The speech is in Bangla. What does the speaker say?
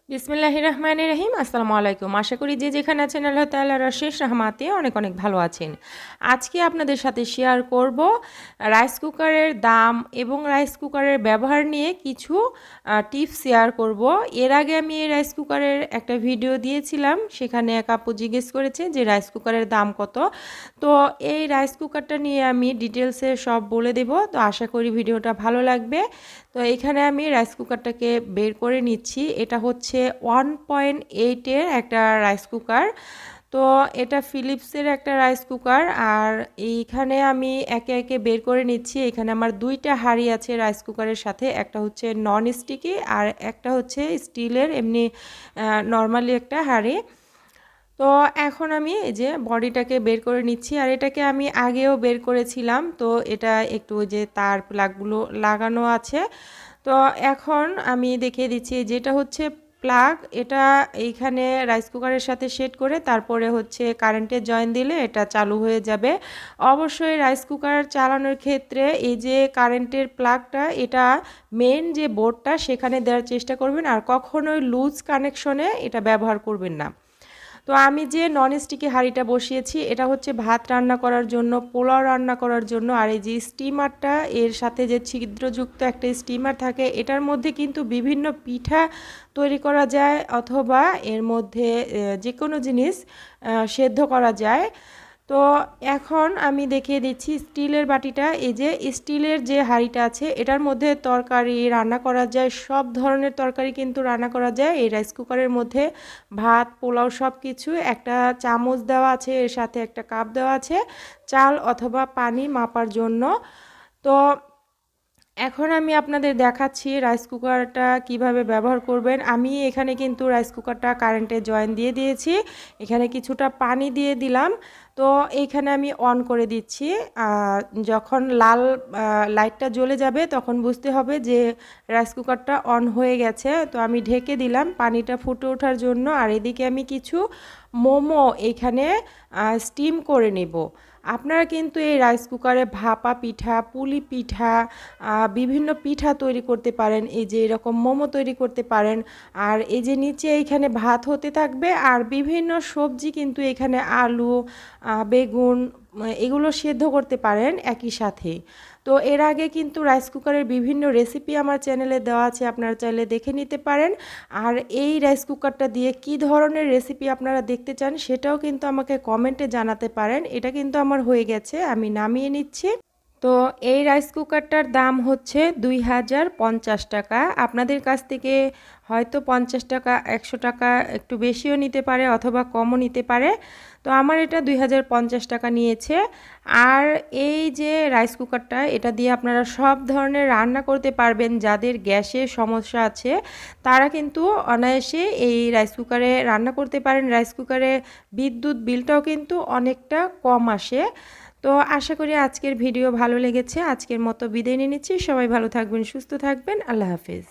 বিসমিল্লাহির রহমানির রহিম। আসসালামু আলাইকুম। আশা করি যে যেখানে আছেন আল্লাহ তাআলার অশেষ রহমতে অনেক অনেক ভালো আছেন। আজকে আপনাদের সাথে শেয়ার করব রাইস কুকারের দাম এবং রাইস কুকারের ব্যবহার নিয়ে কিছু টিপস শেয়ার করব। এর আগে আমি এই রাইস কুকারের একটা ভিডিও দিয়েছিলাম, সেখানে এক আপু জিজ্ঞেস করেছে যে রাইস কুকারের দাম কত। তো এই রাইস কুকারটা নিয়ে আমি ডিটেলসে সব বলে দেব। তো আশা করি ভিডিওটা ভালো লাগবে। তো এখানে আমি রাইস কুকারটাকে বের করে নিচ্ছি। এটা হচ্ছে 1.8-এর একটা রাইস কুকার। তো এটা ফিলিপসের একটা রাইস কুকার। আর এইখানে আমি একে একে বের করে নিচ্ছি। এখানে আমার দুইটা হাঁড়ি আছে রাইস কুকারের সাথে, একটা হচ্ছে নন স্টিকি আর একটা হচ্ছে স্টিলের এমনি নর্মালি একটা হাঁড়ি। তো এখন আমি এই যে বডিটাকে বের করে নিচ্ছি, আর এটাকে আমি আগেও বের করেছিলাম। তো এটা একটু ওই যে তার প্লাগগুলো লাগানো আছে। তো এখন আমি দেখিয়ে দিচ্ছি, যেটা হচ্ছে প্লাগ, এটা এইখানে রাইস কুকারের সাথে সেট করে তারপরে হচ্ছে কারেন্টে জয়েন দিলে এটা চালু হয়ে যাবে। অবশ্যই রাইস কুকার চালানোর ক্ষেত্রে এই যে কারেন্টের প্লাগটা, এটা মেন যে বোর্ডটা সেখানে দেওয়ার চেষ্টা করবেন, আর কখনোই লুজ কানেকশনে এটা ব্যবহার করবেন না। তো আমি যে নন স্টিকি হাঁড়িটা বসিয়েছি, এটা হচ্ছে ভাত রান্না করার জন্য, পোলাও রান্না করার জন্য। আর এই যে স্টিমারটা, এর সাথে যে ছিদ্রযুক্ত একটা স্টিমার থাকে, এটার মধ্যে কিন্তু বিভিন্ন পিঠা তৈরি করা যায়, অথবা এর মধ্যে যে কোনো জিনিস সেদ্ধ করা যায়। তো এখন আমি দেখিয়ে দিচ্ছি স্টিলের বাটিটা। এই যে স্টিলের যে হাঁড়িটা আছে, এটার মধ্যে তরকারি রান্না করা যায়, সব ধরনের তরকারি কিন্তু রান্না করা যায় এই রাইস কুকারের মধ্যে। ভাত, পোলাও সব কিছু। একটা চামচ দেওয়া আছে, এর সাথে একটা কাপ দেওয়া আছে চাল অথবা পানি মাপার জন্য। তো এখন আমি আপনাদের দেখাচ্ছি রাইস কুকারটা কিভাবে ব্যবহার করবেন। আমি এখানে কিন্তু রাইস কুকারটা কারেন্টে জয়েন দিয়ে দিয়েছি, এখানে কিছুটা পানি দিয়ে দিলাম। তো এইখানে আমি অন করে দিচ্ছি। যখন লাল লাইটটা জ্বলে যাবে তখন বুঝতে হবে যে রাইস কুকারটা অন হয়ে গেছে। তো আমি ঢেকে দিলাম পানিটা ফুটে ওঠার জন্য। আর এদিকে আমি কিছু মোমো এখানে স্টিম করে নেব। আপনারা কিন্তু এই রাইস কুকারে ভাপা পিঠা, পুলি পিঠা, বিভিন্ন পিঠা তৈরি করতে পারেন। এই যে এরকম মোমো তৈরি করতে পারেন। আর এই যে নিচে এইখানে ভাত হতে থাকবে, আর বিভিন্ন সবজি কিন্তু এখানে আলু, বেগুন, এগুলো সেদ্ধ করতে পারেন একই সাথে। তো এর আগে কিন্তু রাইস কুকারের বিভিন্ন রেসিপি আমার চ্যানেলে দেওয়া আছে, আপনারা চাইলে দেখে নিতে পারেন। আর এই রাইস কুকারটা দিয়ে কী ধরনের রেসিপি আপনারা দেখতে চান সেটাও কিন্তু আমাকে কমেন্টে জানাতে পারেন। এটা কিন্তু আমার হয়ে গেছে, আমি নামিয়ে নিচ্ছি। তো এই রাইস কুকারটার দাম হচ্ছে 2050 টাকা। আপনাদের কাছ থেকে হয়তো 50 টাকা, 100 টাকা একটু বেশিও নিতে পারে অথবা কমও নিতে পারে। তো আমার এটা 2050 টাকা নিয়েছে। আর এই যে রাইস কুকারটা, এটা দিয়ে আপনারা সব ধরনের রান্না করতে পারবেন। যাদের গ্যাসের সমস্যা আছে তারা কিন্তু অনায়াসে এই রাইস কুকারে রান্না করতে পারেন। রাইস কুকারে বিদ্যুৎ বিলটাও কিন্তু অনেকটা কম আসে। তো আশা করি আজকের ভিডিও ভালো লেগেছে। আজকের মতো বিদায় নিয়ে নিচ্ছি। সবাই ভালো থাকবেন, সুস্থ থাকবেন। আল্লাহ হাফেজ।